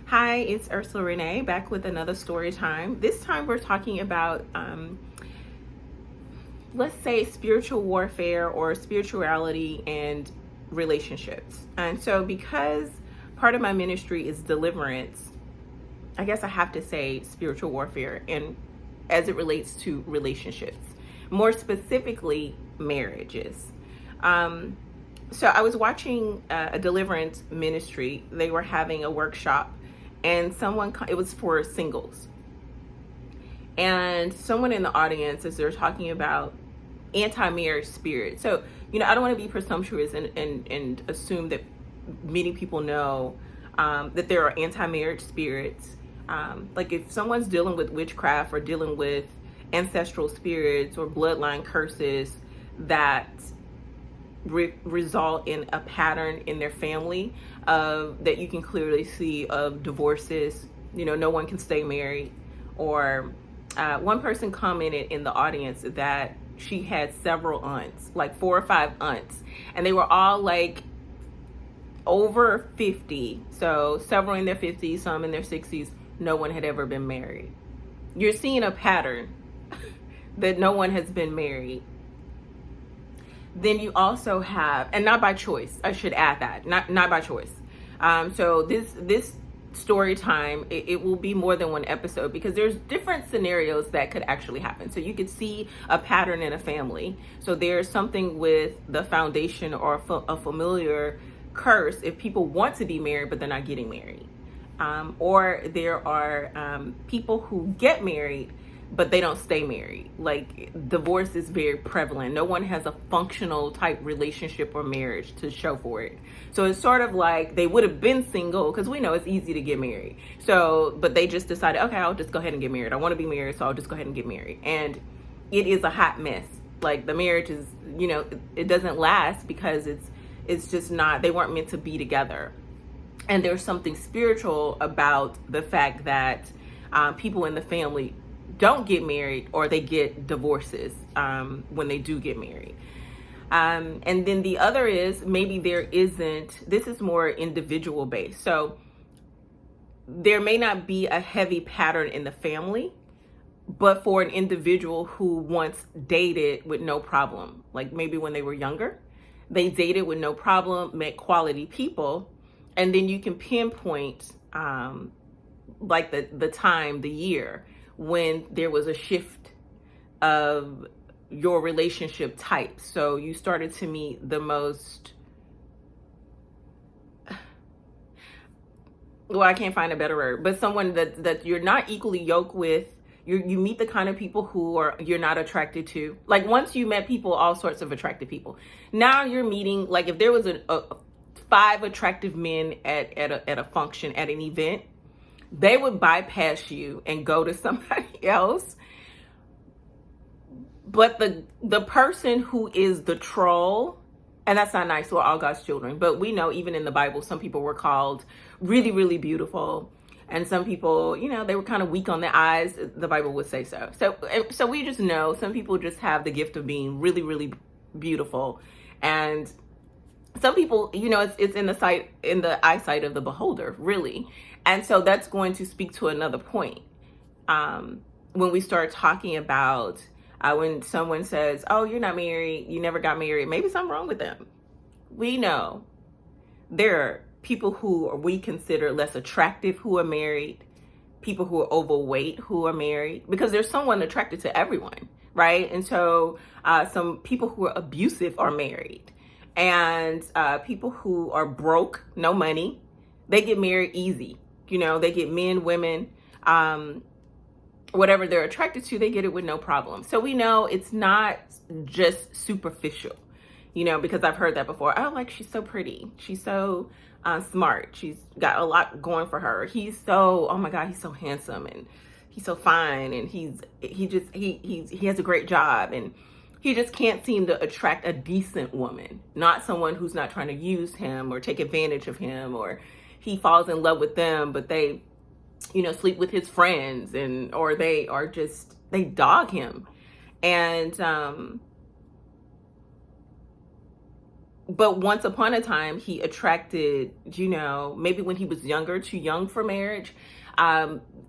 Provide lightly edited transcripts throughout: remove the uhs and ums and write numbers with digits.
Hi, it's Ursula Renee back with another story time. This time we're talking about, let's say, spiritual warfare or spirituality and relationships. And so, because part of my ministry is deliverance, I guess I have to say spiritual warfare and as it relates to relationships, more specifically, marriages. So I was watching a deliverance ministry. They were having a workshop, and it was for singles. And someone in the audience, as they're talking about anti-marriage spirit. So, I don't want to be presumptuous and assume that many people know that there are anti-marriage spirits. Like if someone's dealing with witchcraft or dealing with ancestral spirits or bloodline curses that result in a pattern in their family that you can clearly see of divorces, no one can stay married. Or one person commented in the audience that she had several aunts, like 4 or 5 aunts, and they were all like over 50. So several in their 50s, some in their 60s. No one had ever been married. You're seeing a pattern that no one has been married. Then you also have, and not by choice, I should add that, not by choice. So this story time, it will be more than one episode because there's different scenarios that could actually happen. So you could see a pattern in a family. So there's something with the foundation or a familiar curse if people want to be married but they're not getting married. Or there are people who get married but they don't stay married. Like divorce is very prevalent. No one has a functional type relationship or marriage to show for it. So it's sort of like they would have been single because we know it's easy to get married. So, but they just decided, okay, I'll just go ahead and get married. I want to be married, so I'll just go ahead and get married. And it is a hot mess. Like the marriage is, it doesn't last because it's just not, they weren't meant to be together. And there's something spiritual about the fact that people in the family don't get married or they get divorces when they do get married. And then the other is maybe there isn't, this is more individual based. So there may not be a heavy pattern in the family, but for an individual who once dated with no problem, like maybe when they were younger, they dated with no problem, met quality people, and then you can pinpoint like the time, the year, when there was a shift of your relationship type. So you started to meet the most, well, I can't find a better word, but someone that you're not equally yoked with. You meet the kind of people you're not attracted to. Like once you met people, all sorts of attractive people. Now you're meeting, like if there was a 5 attractive men at a function, at an event, they would bypass you and go to somebody else. But the person who is the troll, and that's not nice, we're all God's children, but we know even in the Bible, some people were called really, really beautiful. And some people, they were kind of weak on the eyes. The Bible would say so. So we just know some people just have the gift of being really, really beautiful. And some people, it's in the eyesight of the beholder, really. And so that's going to speak to another point. When we start talking about when someone says, oh, you're not married, you never got married, maybe something wrong with them. We know there are people who we consider less attractive who are married, people who are overweight who are married, because there's someone attracted to everyone, right? And so some people who are abusive are married. And people who are broke, no money, they get married easy. They get men, women, whatever they're attracted to, they get it with no problem. So we know it's not just superficial, because I've heard that before. Oh, like she's so pretty. She's so smart. She's got a lot going for her. He's so, oh my God, he's so handsome and he's so fine. And he has a great job, and he just can't seem to attract a decent woman, not someone who's not trying to use him or take advantage of him, or he falls in love with them, but they, sleep with his friends or they dog him. And but once upon a time, he attracted, maybe when he was younger, too young for marriage.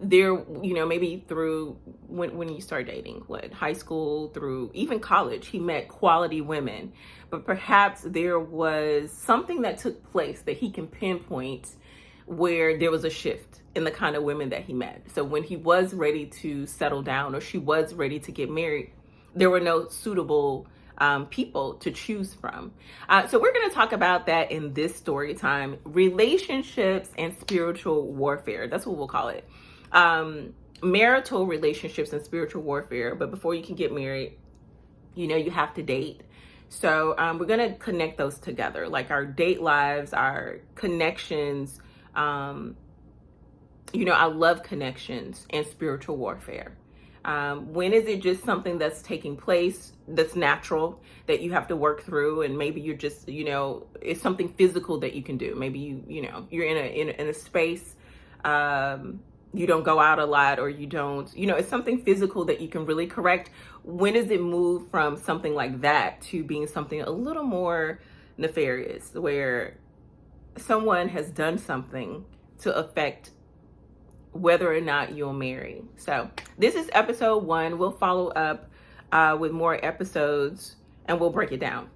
There, maybe through when you start dating, high school through even college, he met quality women. But perhaps there was something that took place that he can pinpoint where there was a shift in the kind of women that he met. So when he was ready to settle down or she was ready to get married, there were no suitable people to choose from. So we're going to talk about that in this story time: relationships and spiritual warfare. That's what we'll call it. Marital relationships and spiritual warfare. But before you can get married, you have to date. So we're going to connect those together, like our date lives, our connections. I love connections and spiritual warfare. When is it just something that's taking place, that's natural, that you have to work through, and maybe you're just, it's something physical that you can do. Maybe you're in a space, you don't go out a lot, or you don't, it's something physical that you can really correct. When does it move from something like that to being something a little more nefarious, where someone has done something to affect whether or not you'll marry? So this is episode 1. We'll follow up with more episodes and we'll break it down.